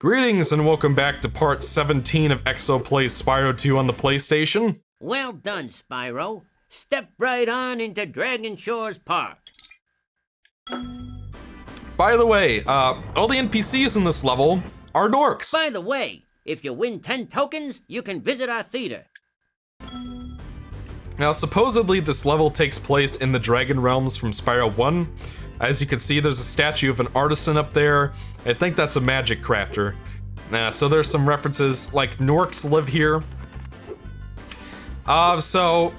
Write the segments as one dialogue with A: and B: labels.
A: Greetings and welcome back to part 17 of Exo Plays Spyro 2 on the PlayStation.
B: Well done, Spyro. Step right on into Dragon Shores Park.
A: By the way, all the NPCs in this level are Norks.
B: By the way, if you win 10 tokens, you can visit our theater.
A: Now, supposedly this level takes place in the Dragon Realms from Spyro 1. As you can see, there's a statue of an artisan up there. I think that's a magic crafter. So there's some references, like Norks live here. So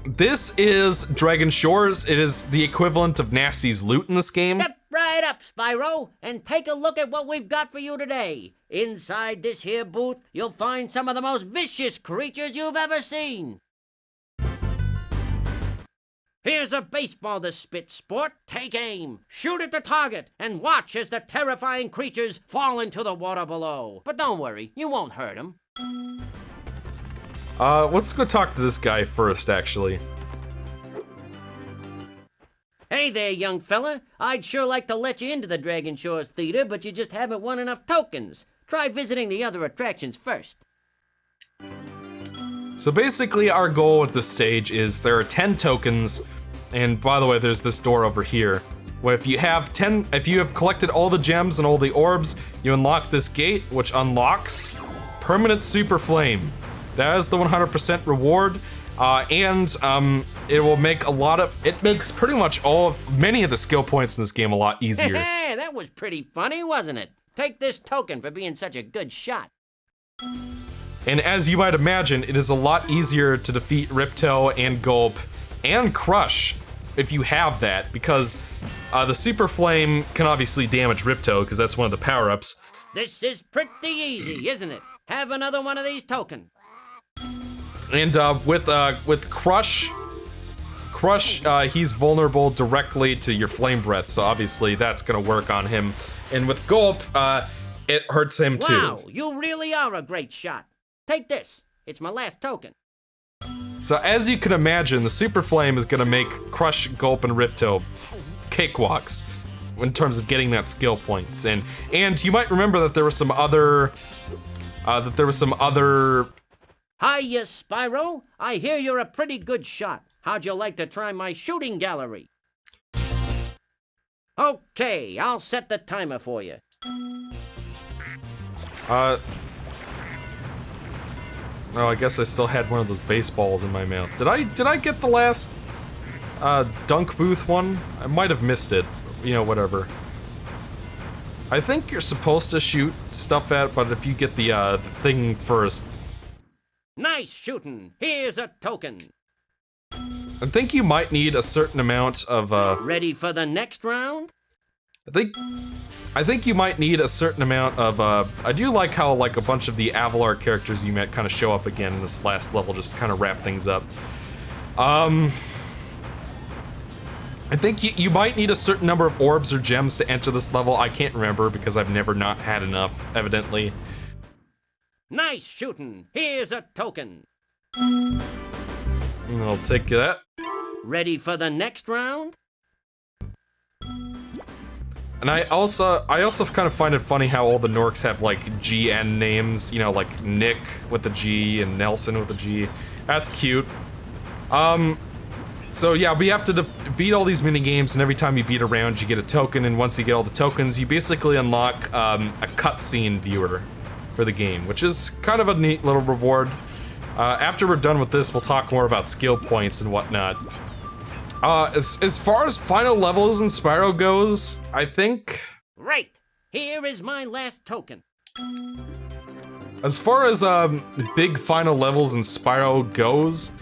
A: this is Dragon Shores. It is the equivalent of Nasty's loot in this game.
B: Step right up, Spyro, and take a look at what we've got for you today. Inside this here booth, you'll find some of the most vicious creatures you've ever seen. Here's a baseball to spit, sport. Take aim, shoot at the target, and watch as the terrifying creatures fall into the water below. But don't worry, you won't hurt them.
A: Let's go talk to this guy first, actually.
B: Hey there, young fella. I'd sure like to let you into the Dragon Shores Theater, but you just haven't won enough tokens. Try visiting the other attractions first.
A: So basically our goal at this stage is there are 10 tokens, and by the way, there's this door over here, where if you have collected all the gems and all the orbs, you unlock this gate, which unlocks permanent super flame. That is the 100% reward, and it will make it makes pretty much many of the skill points in this game a lot easier.
B: Hey, that was pretty funny, wasn't it? Take this token for being such a good shot.
A: And as you might imagine, it is a lot easier to defeat Ripto and Gulp and Crush if you have that, because the Super Flame can obviously damage Ripto, because that's one of the power-ups.
B: This is pretty easy, isn't it? Have another one of these tokens.
A: And with Crush, he's vulnerable directly to your Flame Breath, so obviously that's gonna work on him. And with Gulp, it hurts him too.
B: Wow, you really are a great shot. Take this. It's my last token.
A: So as you can imagine, the Super Flame is gonna make Crush, Gulp, and Ripto cakewalks in terms of getting that skill points. And you might remember that there were some other
B: Hiya, Spyro. I hear you're a pretty good shot. How'd you like to try my shooting gallery? Okay, I'll set the timer for you.
A: Oh, I guess I still had one of those baseballs in my mouth. Did I get the last dunk booth one? I might have missed it. You know, whatever. I think you're supposed to shoot stuff at, but if you get the thing first.
B: Nice shooting. Here's a token.
A: I think you might need a certain amount of
B: Ready for the next round?
A: I think you might need a certain amount of I do like how like a bunch of the Avalar characters you met kind of show up again in this last level, just to kind of wrap things up. I think you might need a certain number of orbs or gems to enter this level. I can't remember because I've never not had enough, evidently.
B: Nice shooting. Here's a token.
A: I'll take that.
B: Ready for the next round?
A: And I also kind of find it funny how all the Norks have like GN names, you know, like Nick with the G and Nelson with the G. That's cute. So yeah, we have to beat all these mini games, and every time you beat a round, you get a token, and once you get all the tokens, you basically unlock a cutscene viewer for the game, which is kind of a neat little reward. After we're done with this, we'll talk more about skill points and whatnot. As far as final levels in Spyro goes, I think...
B: Right! Here is my last token.
A: As far as big final levels in Spyro goes,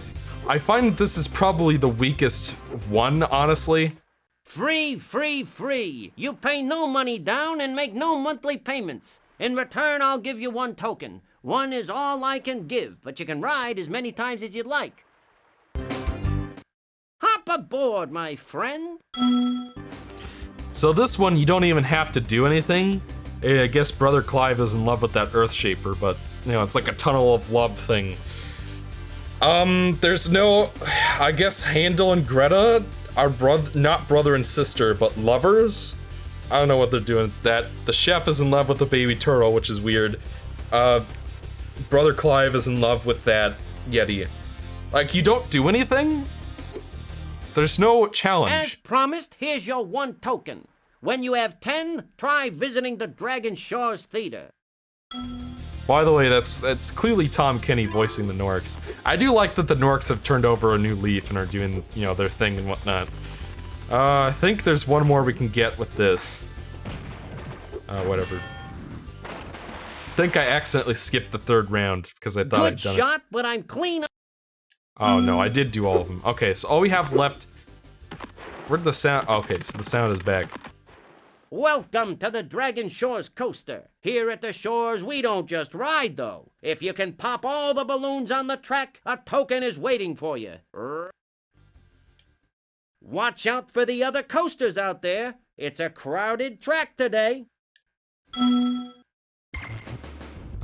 A: I find that this is probably the weakest one, honestly.
B: Free, free, free! You pay no money down and make no monthly payments. In return, I'll give you one token. One is all I can give, but you can ride as many times as you'd like. Hop aboard, my friend.
A: So this one, you don't even have to do anything. I guess Brother Clive is in love with that Earth Shaper, but, you know, it's like a tunnel of love thing. There's no... I guess Handel and Greta are not brother and sister, but lovers? I don't know what they're doing. That the chef is in love with the baby turtle, which is weird. Brother Clive is in love with that Yeti. Like, you don't do anything? There's no challenge.
B: As promised, here's your 1 token. When you have 10, try visiting the Dragon Shores Theater.
A: By the way, that's clearly Tom Kenny voicing the Norks. I do like that the Norks have turned over a new leaf and are doing, you know, their thing and whatnot. I think there's one more we can get with this. Whatever. I think I accidentally skipped the 3rd round because I thought I'd done it.
B: Good shot, but I'm clean.
A: Oh no, I did do all of them. Okay, so all we have left... Where'd the sound... Okay, so the sound is back.
B: Welcome to the Dragon Shores Coaster. Here at the shores, we don't just ride, though. If you can pop all the balloons on the track, a token is waiting for you. Watch out for the other coasters out there. It's a crowded track today.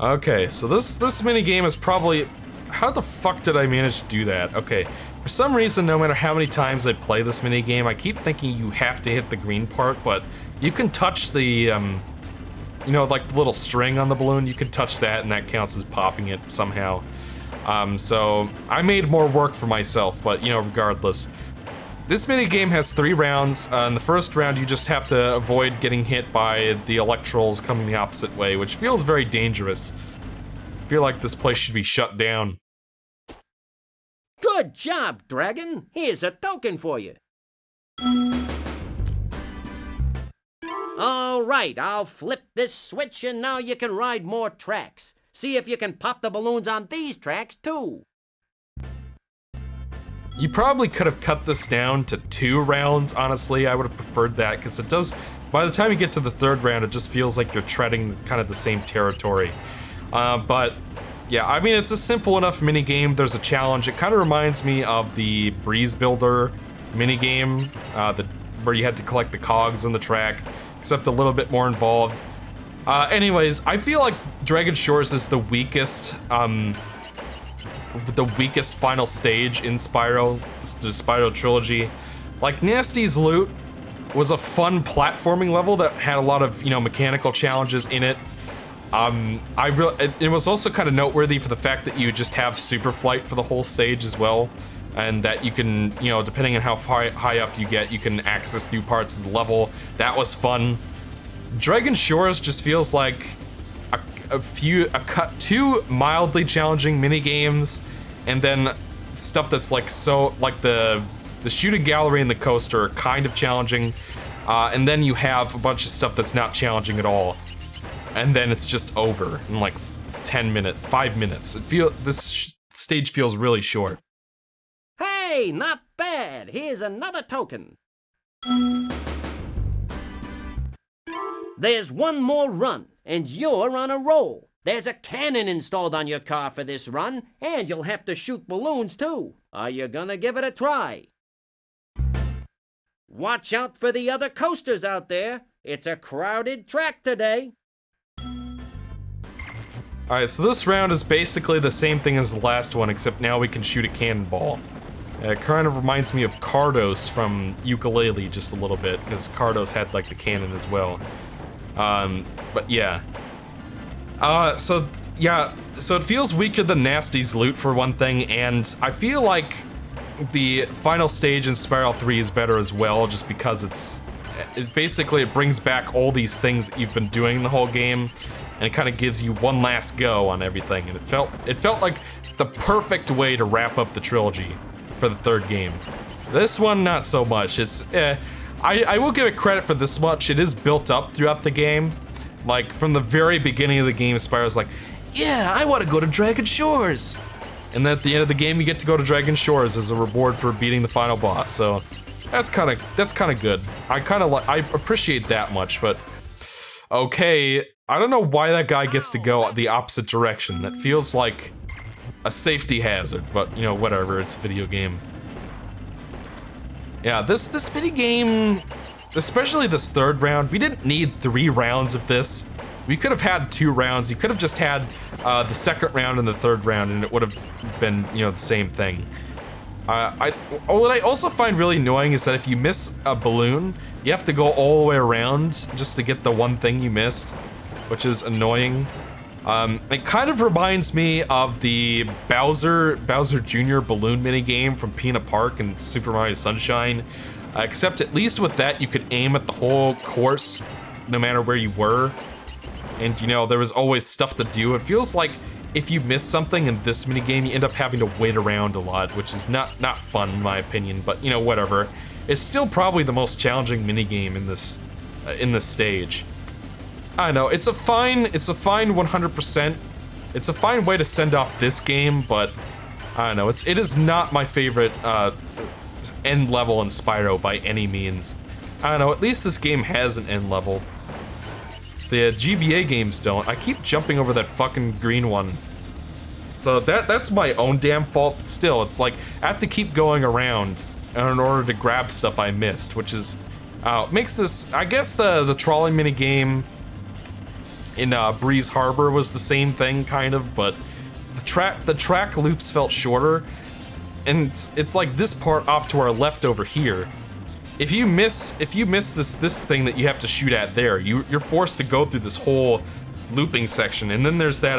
A: Okay, so this mini game is probably... How the fuck did I manage to do that? Okay, for some reason, no matter how many times I play this mini game, I keep thinking you have to hit the green part, but you can touch the, you know, like the little string on the balloon, you can touch that and that counts as popping it somehow. So I made more work for myself, but, you know, regardless. This mini game has 3 rounds. In the first round, you just have to avoid getting hit by the electrals coming the opposite way, which feels very dangerous. I feel like this place should be shut down.
B: Good job, Dragon. Here's a token for you. All right, I'll flip this switch and now you can ride more tracks. See if you can pop the balloons on these tracks, too.
A: You probably could have cut this down to 2 rounds, honestly. I would have preferred that, because it does... By the time you get to the 3rd round, it just feels like you're treading kind of the same territory. But... Yeah, I mean, it's a simple enough minigame. There's a challenge. It kind of reminds me of the Breeze Builder minigame, where you had to collect the cogs on the track, except a little bit more involved. Anyways, I feel like Dragon Shores is the weakest final stage in Spyro, the Spyro trilogy. Like, Nasty's Loot was a fun platforming level that had a lot of, you know, mechanical challenges in it. It was also kind of noteworthy for the fact that you just have super flight for the whole stage as well, and that you can, you know, depending on how high up you get, you can access new parts of the level. That was fun. Dragon Shores just feels like two mildly challenging mini games, and then stuff that's like the shooting gallery and the coaster are kind of challenging, and then you have a bunch of stuff that's not challenging at all. And then it's just over in like 5 minutes. This stage feels really short.
B: Hey, not bad. Here's another token. There's one more run, and you're on a roll. There's a cannon installed on your car for this run, and you'll have to shoot balloons too. Are you gonna give it a try? Watch out for the other coasters out there. It's a crowded track today.
A: Alright, so this round is basically the same thing as the last one, except now we can shoot a cannonball. It kind of reminds me of Cardos from Ukulele just a little bit, because Cardos had like the cannon as well. But yeah. So it feels weaker than Nasty's Loot for one thing, and I feel like the final stage in Spyro 3 is better as well, just because it brings back all these things that you've been doing the whole game, and it kind of gives you one last go on everything, and it felt like the perfect way to wrap up the trilogy for the 3rd game. This one, not so much. I will give it credit for this much. It is built up throughout the game. Like, from the very beginning of the game, Spyro's like, yeah, I want to go to Dragon Shores! And then at the end of the game, you get to go to Dragon Shores as a reward for beating the final boss, so that's kind of good. I appreciate that much, but okay, I don't know why that guy gets to go the opposite direction. That feels like a safety hazard, but you know, whatever, it's a video game. Yeah, this mini game, especially this 3rd round, we didn't need 3 rounds of this. We could have had 2 rounds. You could have just had the 2nd round and the 3rd round, and it would have been, you know, the same thing. What I also find really annoying is that if you miss a balloon, you have to go all the way around just to get the one thing you missed, which is annoying. It kind of reminds me of the Bowser Jr. balloon minigame from Peanut Park and Super Mario Sunshine, except at least with that you could aim at the whole course, no matter where you were, and you know, there was always stuff to do. It feels like if you miss something in this minigame, you end up having to wait around a lot, which is not fun in my opinion, but you know, whatever. It's still probably the most challenging minigame in this stage. I don't know, it's a fine 100%. It's a fine way to send off this game, but I don't know, it is not my favorite end level in Spyro by any means. I don't know, at least this game has an end level. The GBA games don't. I keep jumping over that fucking green one. So that's my own damn fault, but still, it's like, I have to keep going around in order to grab stuff I missed, which is, makes this, I guess the trolley minigame in Breeze Harbor was the same thing, kind of, but the track loops felt shorter, and it's like this part off to our left over here. If you miss this thing that you have to shoot at there, you're forced to go through this whole looping section, and then there's that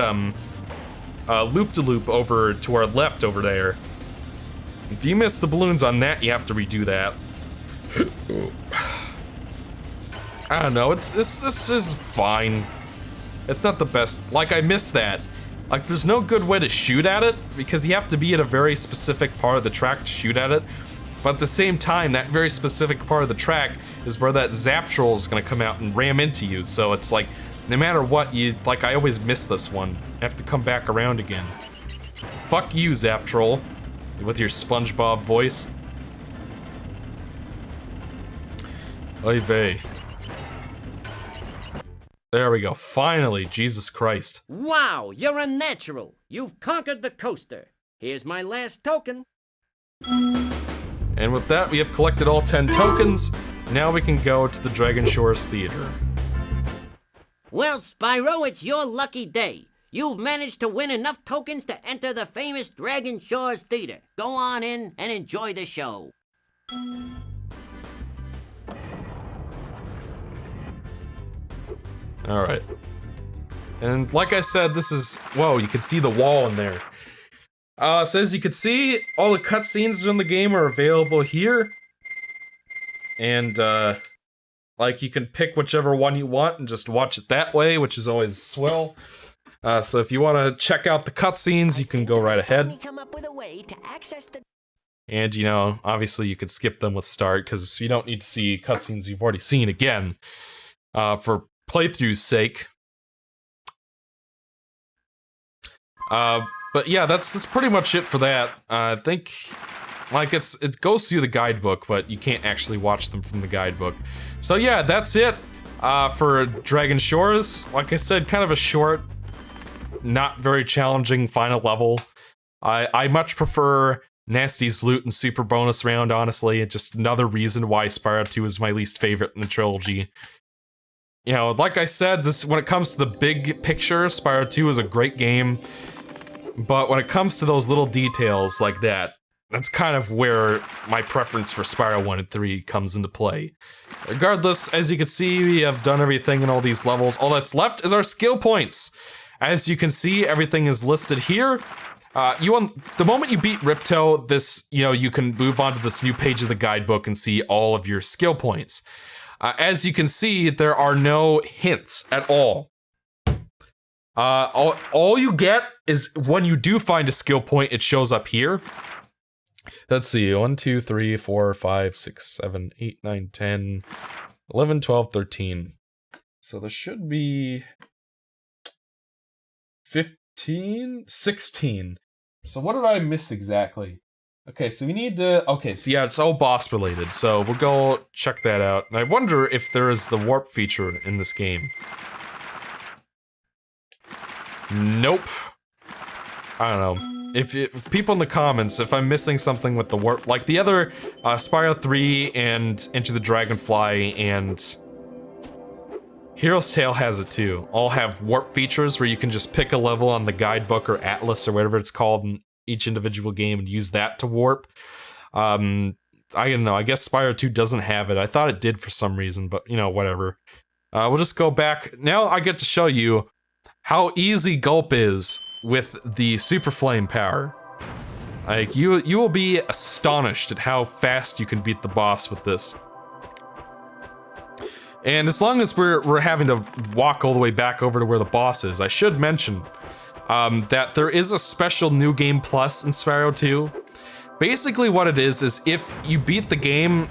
A: loop-de-loop over to our left over there. If you miss the balloons on that, you have to redo that. I don't know, this is fine. It's not the best. Like, I missed that. Like, there's no good way to shoot at it, because you have to be at a very specific part of the track to shoot at it. But at the same time, that very specific part of the track is where that zap troll is gonna come out and ram into you. So it's like, no matter what, I always miss this one. I have to come back around again. Fuck you, zap troll, with your SpongeBob voice. Oy vey. There we go, finally, Jesus Christ.
B: Wow, you're a natural. You've conquered the coaster. Here's my last token.
A: And with that, we have collected all 10 tokens. Now we can go to the Dragon Shores Theater.
B: Well, Spyro, it's your lucky day. You've managed to win enough tokens to enter the famous Dragon Shores Theater. Go on in and enjoy the show.
A: Alright. And like I said, this is... Whoa, you can see the wall in there. So as you can see, all the cutscenes in the game are available here. And, like, you can pick whichever one you want and just watch it that way, which is always swell. So if you want to check out the cutscenes, you can go right ahead. And, you know, obviously you could skip them with start, because you don't need to see cutscenes you've already seen again, for playthrough's sake. But yeah, that's pretty much it for that. I think, like, it goes through the guidebook, but you can't actually watch them from the guidebook. So yeah, that's it for Dragon Shores. Like I said, kind of a short, not very challenging final level. I much prefer Nasty's Loot and Super Bonus Round, honestly. It's just another reason why Spyro 2 is my least favorite in the trilogy. You know, like I said, when it comes to the big picture, Spyro 2 is a great game. But when it comes to those little details like that, that's kind of where my preference for Spyro 1 and 3 comes into play. Regardless, as you can see, we have done everything in all these levels. All that's left is our skill points. As you can see, everything is listed here. The moment you beat Ripto, you can move on to this new page of the guidebook and see all of your skill points. As you can see, there are no hints at all. All you get is when you do find a skill point, it shows up here. Let's see, 1, 2, 3, 4, 5, 6, 7, 8, 9, 10, 11, 12, 13. So there should be 15, 16. So what did I miss exactly? Okay, so we need to... Okay, so yeah, it's all boss related, so we'll go check that out. And I wonder if there is the warp feature in this game. Nope. I don't know. If people in the comments, if I'm missing something with the warp... Like the other Spyro 3 and Into the Dragonfly and... Hero's Tale has it too. All have warp features where you can just pick a level on the guidebook or atlas or whatever it's called and each individual game and use that to warp. I don't know, I guess Spyro 2 doesn't have it. I thought it did for some reason, but you know, whatever. We'll just go back. Now I get to show you how easy Gulp is with the Super Flame power. Like, you will be astonished at how fast you can beat the boss with this. And as long as we're having to walk all the way back over to where the boss is, I should mention that there is a special New Game Plus in Spyro 2. Basically what it is if you beat the game,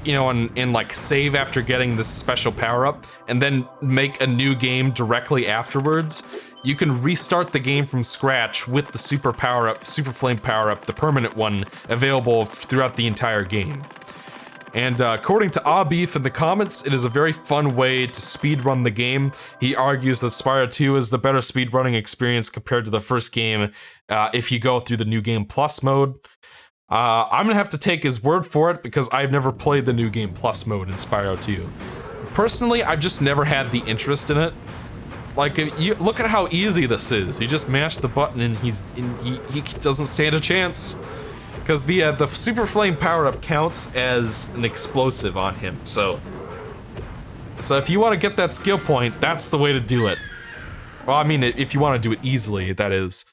A: you know, and like save after getting this special power-up, and then make a new game directly afterwards, you can restart the game from scratch with the Super Flame power-up, the permanent one, available throughout the entire game. And according to Abif in the comments, it is a very fun way to speedrun the game. He argues that Spyro 2 is the better speedrunning experience compared to the first game if you go through the New Game Plus mode. I'm gonna have to take his word for it because I've never played the New Game Plus mode in Spyro 2. Personally, I've just never had the interest in it. Like, you look at how easy this is. You just mash the button and he doesn't stand a chance. Because the Super Flame power-up counts as an explosive on him, so if you want to get that skill point, that's the way to do it. Well, I mean, if you want to do it easily, that is.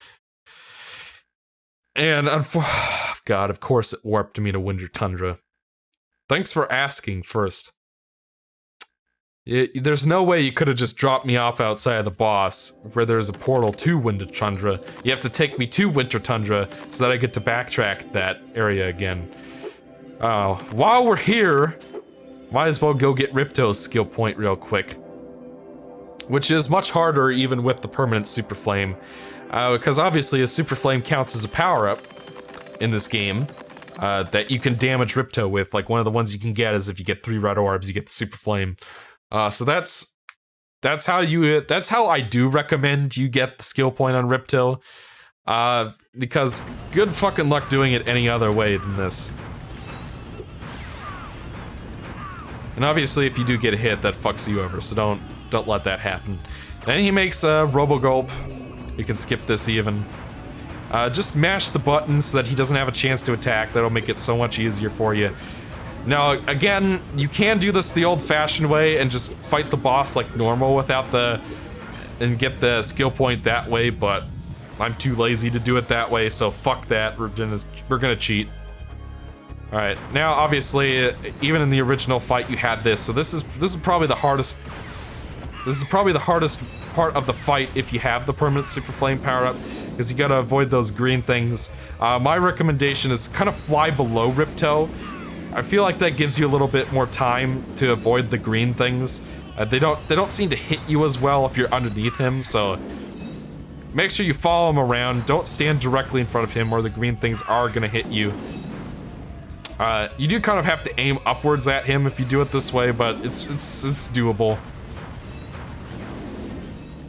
A: And, God, of course it warped me to Winter Tundra. Thanks for asking first. There's no way you could have just dropped me off outside of the boss, where there's a portal to Winter Tundra. You have to take me to Winter Tundra so that I get to backtrack that area again. While we're here, might as well go get Ripto's skill point real quick. Which is much harder even with the permanent Super Flame. Because obviously a Super Flame counts as a power-up in this game. That you can damage Ripto with. Like, one of the ones you can get is if you get 3 red orbs, you get the Super Flame. So that's how I do recommend you get the skill point on Ripto. Because good fucking luck doing it any other way than this. And obviously if you do get hit, that fucks you over, so don't let that happen. Then he makes a Robo-Gulp. You can skip this even. Just mash the button so that he doesn't have a chance to attack. That'll make it so much easier for you. Now, again, you can do this the old-fashioned way and just fight the boss like normal without and get the skill point that way, but I'm too lazy to do it that way, so fuck that. We're gonna cheat. Alright, now obviously, even in the original fight you had this, so this is probably the hardest. This is probably the hardest part of the fight if you have the permanent Super Flame power-up, because you gotta avoid those green things. My recommendation is kind of fly below Ripto. I feel like that gives you a little bit more time to avoid the green things. They don't seem to hit you as well if you're underneath him, so make sure you follow him around. Don't stand directly in front of him or the green things are gonna hit you. You do kind of have to aim upwards at him if you do it this way, but it's doable.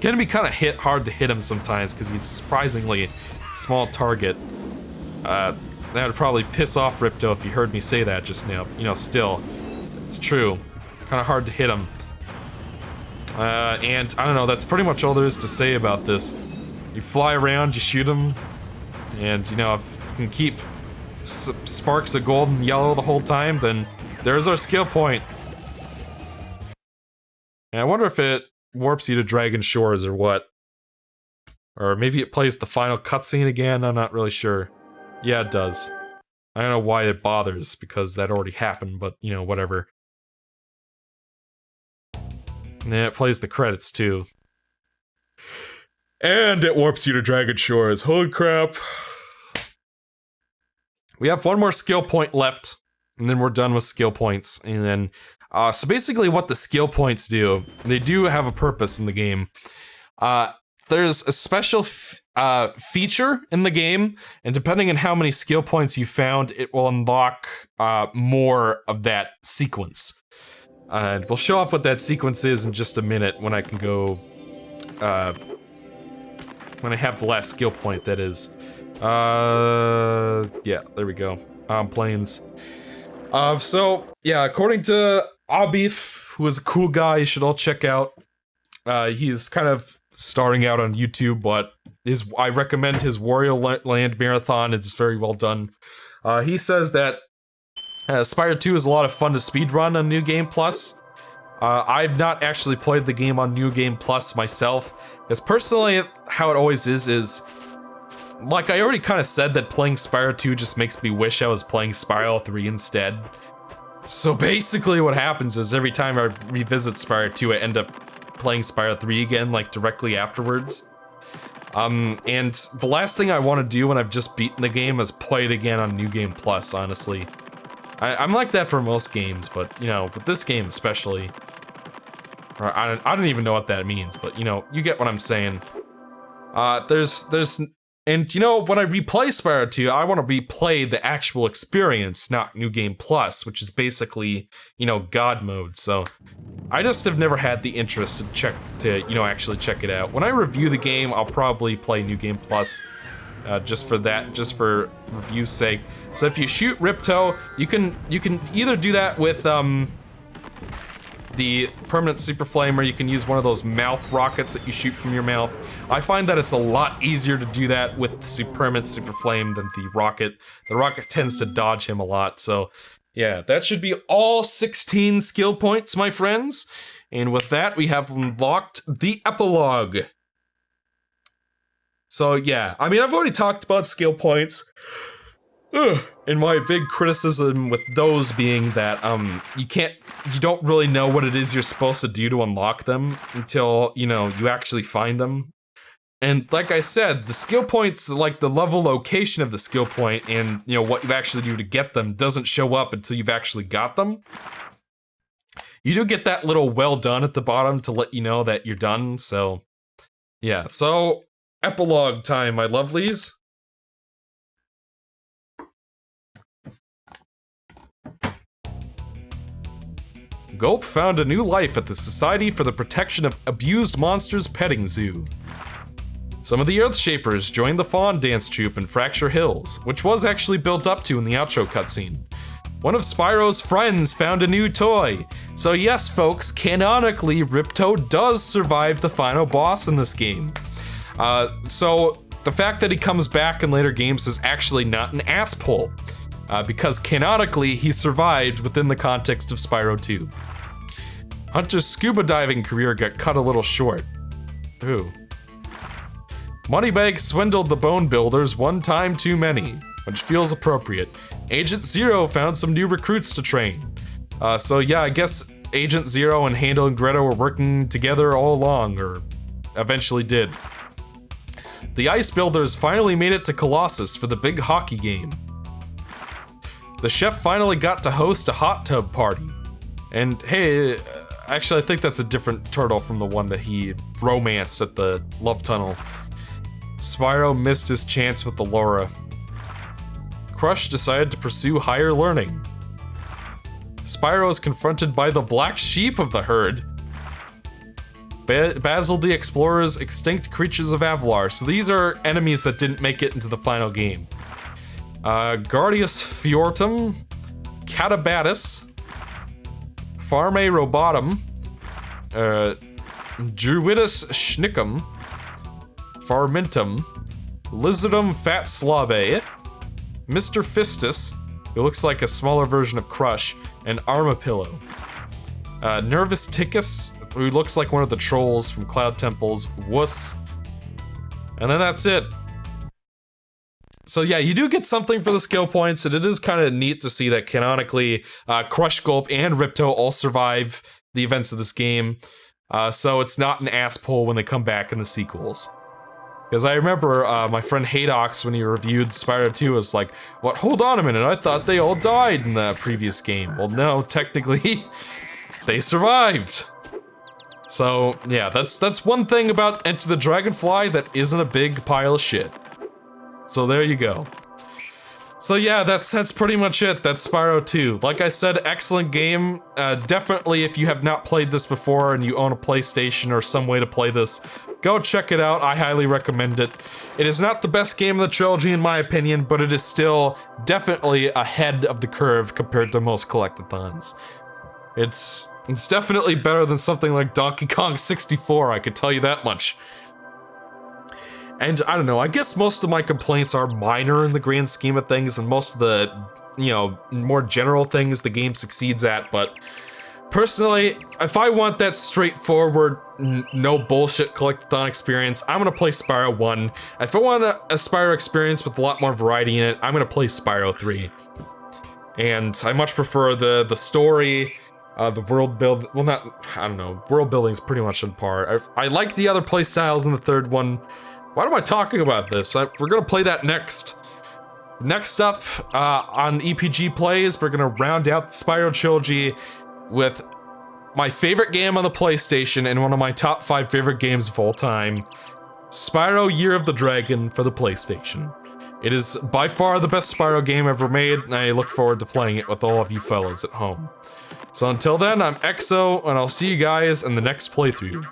A: Gonna be kind of hard to hit him sometimes because he's a surprisingly small target. That would probably piss off Ripto if you heard me say that just now. You know, still, it's true. Kind of hard to hit him. And I don't know, that's pretty much all there is to say about this. You fly around, you shoot him, and you know, if you can keep sparks of gold and yellow the whole time, then there's our skill point. And I wonder if it warps you to Dragon Shores or what. Or maybe it plays the final cutscene again, I'm not really sure. Yeah, it does. I don't know why it bothers, because that already happened, but, you know, whatever. And then it plays the credits, too. And it warps you to Dragon Shores. Holy crap. We have one more skill point left, and then we're done with skill points. And then, so basically what the skill points do, they do have a purpose in the game. There's a special feature in the game, and depending on how many skill points you found, it will unlock more of that sequence. And we'll show off what that sequence is in just a minute when I can go, when I have the last skill point, that is. Yeah, there we go. Planes. So, yeah, according to Abif, who is a cool guy you should all check out, he's kind of starting out on YouTube, but I recommend his Wario Land Marathon. It's very well done. He says that Spyro 2 is a lot of fun to speedrun on New Game Plus. I've not actually played the game on New Game Plus myself, because personally, how it always is like I already kind of said that playing Spyro 2 just makes me wish I was playing Spyro 3 instead. So basically what happens is every time I revisit Spyro 2, I end up playing Spyro 3 again, like directly afterwards. And the last thing I want to do when I've just beaten the game is play it again on New Game Plus, honestly. I'm like that for most games, but, you know, with this game especially. Or I don't even know what that means, but, you know, you get what I'm saying. And, you know, when I replay Spyro 2, I want to replay the actual experience, not New Game Plus, which is basically, you know, God mode, so... I just have never had the interest to actually check it out. When I review the game, I'll probably play New Game Plus, just for review's sake. So if you shoot Ripto, you can either do that with, the permanent super flame, or you can use one of those mouth rockets that you shoot from your mouth. I find that it's a lot easier to do that with the permanent super flame than the rocket. The rocket tends to dodge him a lot, so yeah, that should be all 16 skill points, my friends. And with that, we have unlocked the epilogue. So yeah, I mean, I've already talked about skill points. And my big criticism with those being that, you don't really know what it is you're supposed to do to unlock them until, you know, you actually find them. And like I said, the skill points, like the level location of the skill point and, you know, what you actually do to get them doesn't show up until you've actually got them. You do get that little well done at the bottom to let you know that you're done, so... yeah, so... epilogue time, my lovelies. Gulp found a new life at the Society for the Protection of Abused Monsters Petting Zoo. Some of the Earthshapers joined the Fawn Dance Troupe in Fracture Hills, which was actually built up to in the outro cutscene. One of Spyro's friends found a new toy. So yes, folks, canonically, Ripto does survive the final boss in this game. So the fact that he comes back in later games is actually not an ass pull, because canonically, he survived within the context of Spyro 2. Hunter's scuba diving career got cut a little short. Ooh. Moneybag swindled the Bone Builders one time too many, which feels appropriate. Agent Zero found some new recruits to train. So yeah, I guess Agent Zero and Handel and Greta were working together all along, or eventually did. The Ice Builders finally made it to Colossus for the big hockey game. The chef finally got to host a hot tub party. And hey, actually I think that's a different turtle from the one that he romanced at the love tunnel. Spyro missed his chance with the Laura. Crush decided to pursue higher learning. Spyro is confronted by the black sheep of the herd. Basil the Explorer's extinct creatures of Avalar. So these are enemies that didn't make it into the final game. Guardius Fiortum, Catabatus, Farme Robotum, Druidus Schnickum, Farmentum, Lizardum Fat Slabe, Mr. Fistus, who looks like a smaller version of Crush, and Armapillo. Nervous Tickus, who looks like one of the trolls from Cloud Temple's Wuss. And then that's it. So yeah, you do get something for the skill points, and it is kind of neat to see that canonically, Crush, Gulp, and Ripto all survive the events of this game. So it's not an ass pull when they come back in the sequels. Because I remember my friend Haydox, when he reviewed Spyro 2, was like, "What? Hold on a minute, I thought they all died in the previous game." Well, no, technically, they survived. So, yeah, that's one thing about Enter the Dragonfly that isn't a big pile of shit. So there you go. So yeah, that's pretty much it. That's Spyro 2. Like I said, excellent game. Definitely, if you have not played this before and you own a PlayStation or some way to play this, go check it out. I highly recommend it. It is not the best game of the trilogy in my opinion, but it is still definitely ahead of the curve compared to most collectathons. It's definitely better than something like Donkey Kong 64, I could tell you that much. And I don't know, I guess most of my complaints are minor in the grand scheme of things, and most of the, you know, more general things the game succeeds at, but personally, if I want that straightforward, no bullshit collectathon experience, I'm gonna play Spyro 1. If I want a Spyro experience with a lot more variety in it, I'm gonna play Spyro 3. And I much prefer the story, the world build, well not, I don't know, world building is pretty much on par. I like the other play styles in the third one. Why am I talking about this? We're gonna play that next. Next up on EPG Plays, we're gonna round out the Spyro trilogy with my favorite game on the PlayStation and one of my top 5 favorite games of all time, Spyro Year of the Dragon for the PlayStation. It is by far the best Spyro game ever made, and I look forward to playing it with all of you fellas at home. So until then, I'm Exo, and I'll see you guys in the next playthrough.